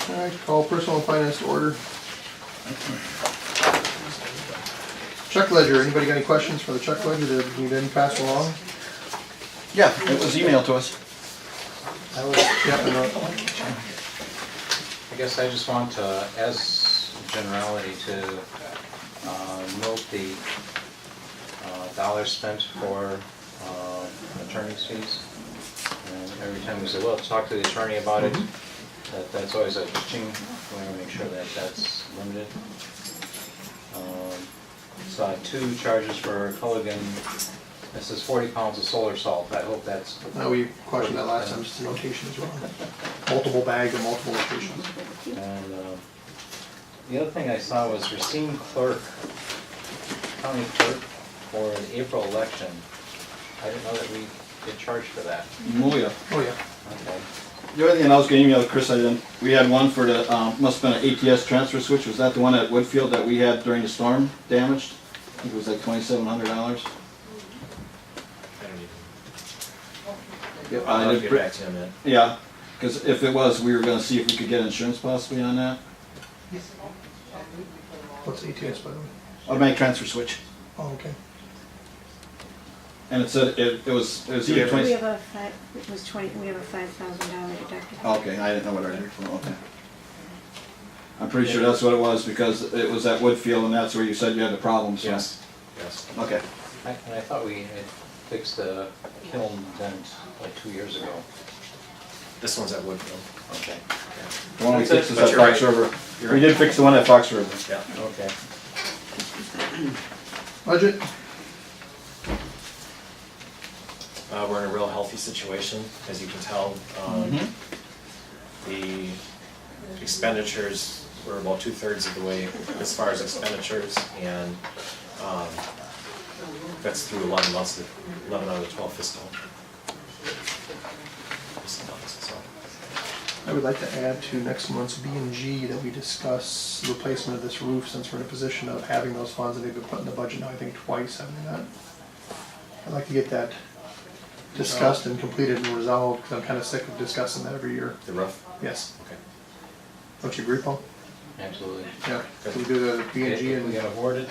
All right, call personal and finance to order. Check ledger, anybody got any questions for the check ledger that you didn't pass along? Yeah, it was emailed to us. Yep, I know. I guess I just want to, as generality, to note the dollars spent for attorney's fees. And every time we say, well, talk to the attorney about it, that's always a ching. We want to make sure that that's limited. Saw 2 charges for Culligan. This is 40 pounds of solar salt. I hope that's... No, we questioned that last time, just the notation is wrong. Multiple bags and multiple locations. And the other thing I saw was Racine Clerk, County Clerk, for the April election. I didn't know that we get charged for that. Oh, yeah. Oh, yeah. Okay. The other thing I was gonna email Chris, we had one for the, must have been an ATS transfer switch. Was that the one at Woodfield that we had during the storm damaged? I think it was like $2,700. Yep, I'll get back to him then. Yeah, because if it was, we were gonna see if we could get insurance possibly on that. What's ATS, by the way? Automatic transfer switch. Oh, okay. And it said it was either We 20. have a it was 20, we have a $5,000 deductible. Oh, okay, I didn't know what I did for, okay. I'm pretty sure that's what it was because it was at Woodfield and that's where you said you had the problem, so. Yes. Okay. And I thought we had fixed the kiln vent like 2 years ago. This one's at Woodfield. Okay. The one we That's it, fixed is but at you're Fox right. River. You're We right. did fix the one at Fox River. Yeah. Okay. Budget? We're in a real healthy situation, as you can tell. The expenditures, we're about 2/3 of the way as far as expenditures, and that's through 11 months, 11 out of the 12 fiscal months, so. I would like to add to next month's B and G that we discuss the replacement of this roof since we're in a position of having those funds and they've been put in the budget now, I think twice, haven't they not? I'd like to get that discussed and completed and resolved because I'm kind of sick of discussing that every year. The roof? Yes. Okay. Don't you agree, Paul? Absolutely. Yeah. So we do the B and G Okay, we and, got awarded,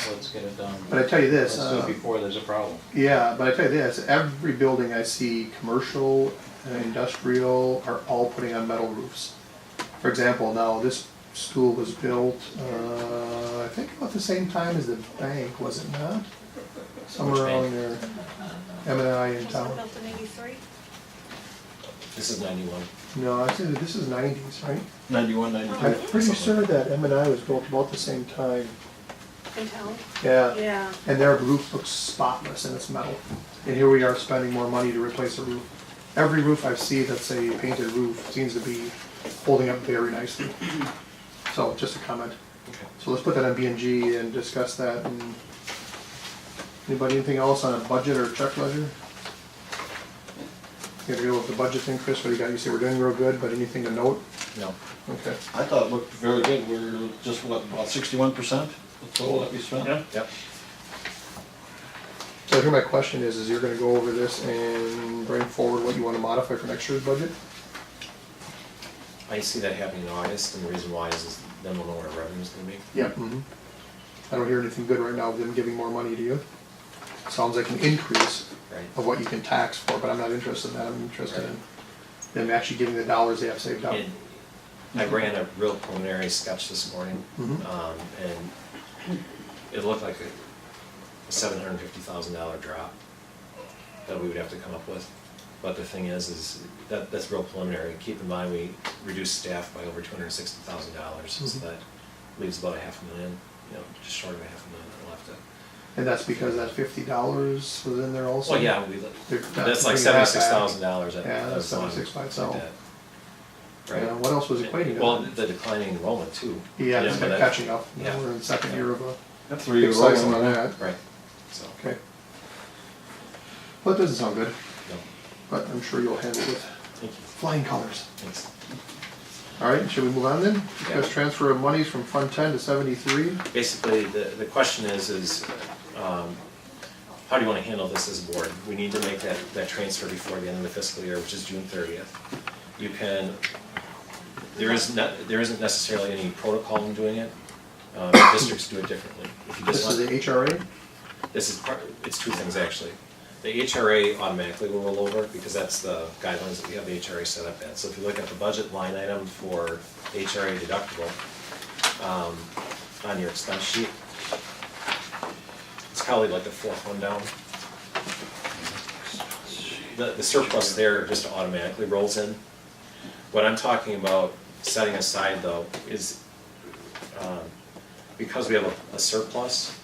let's get it done. but I tell you this. Let's do it before there's a problem. Yeah, but I tell you this, every building I see, commercial, industrial, are all putting on metal roofs. For example, now this school was built, I think about the same time as the bank, was it not? Somewhere Which around bank? there, M&I in town. Built in '83? This is 91. No, I think that this is 90s, right? 91, 92. I'm pretty sure that M&I was built about the same time. In town? Yeah. Yeah. And their roof looks spotless and it's metal. And here we are spending more money to replace a roof. Every roof I see that's a painted roof seems to be holding up very nicely. So, just a comment. Okay. So let's put that on B and G and discuss that. And anybody, anything else on a budget or check ledger? You gotta go with the budget thing, Chris, what do you got? You say we're doing real good, but anything to note? No. Okay. I thought it looked very good. We're just, what, about 61% the total that we spent? Yep. So here my question is you're gonna go over this and bring forward what you wanna modify for next year's budget? I see that happening in August, and the reason why is then we'll know what our revenue's gonna be. Yep. I don't hear anything good right now of them giving more money to you. Sounds like an increase Right. of what you can tax for, but I'm not interested in that. I'm interested in them actually giving the dollars they have saved up. And I ran a real preliminary sketch this morning, Mhm. and it looked like a $750,000 drop that we would have to come up with. But the thing is that's real preliminary. Keep in mind, we reduced staff by over $260,000, so Mhm. that leaves about $500,000, just short of $500,000 left. And that's because that $50 was in there also? Well, yeah, They're that's like bringing that back. $76,000. Yeah, that's 76 by itself. Right. Yeah, what else was equating to Well, that? the declining enrollment too. Yeah, it's but that- catching up. Now yeah. we're in the second year of a That's big cycle on that. Right, so, Okay. Well, it doesn't sound good, no, but I'm sure you'll handle it with thank you, flying colors. thanks. All right, should we move on then? Yeah. Discuss transfer of monies from Fund 10 to 73. Basically, the question is, how do you want to handle this as a board? We need to make that transfer before the end of the fiscal year, which is June 30th. You can there isn't necessarily any protocol in doing it. Districts do it differently. If you just This is want, the HRA? this is part, it's two things actually. The HRA automatically will roll over because that's the guidelines that we have the HRA set up at. So if you look at the budget line item for HRA deductible, on your expense sheet, it's probably like the fourth one down. The surplus there just automatically rolls in. What I'm talking about setting aside though is, because we have a surplus,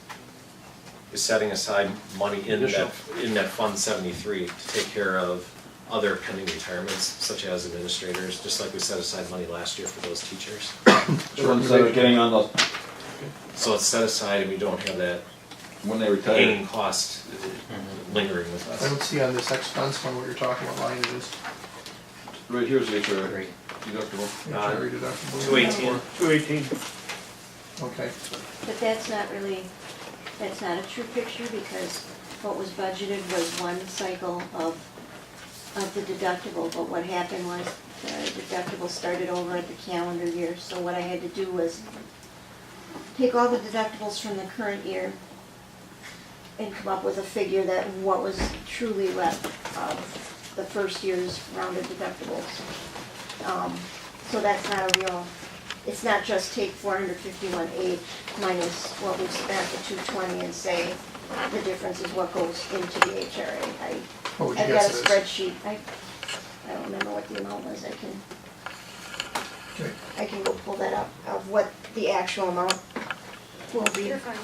is setting aside money in that Fund 73 to take care of other pending retirements, such as administrators, just like we set aside money last year for those teachers. So instead of getting on the, So it's set aside and we don't have that when they retire. hanging cost lingering with I us. don't see on this expense one what you're talking about line it is. Right here's the HRA Great. deductible. HRA deductible. 218. 218. Okay. But that's not really, that's not a true picture because what was budgeted was one cycle of the deductible, but what happened was the deductible started over at the calendar year. So what I had to do was take all the deductibles from the current year and come up with a figure that what was truly left of the first year's rounded deductibles. So that's not a real, it's not just take 451.8 minus what we spent, the 220, and say the difference is what goes into the HRA. What would you I've got a guess it is? spreadsheet. I don't remember what the amount was. Okay. I can go pull that up of what the actual amount will be. You're fine.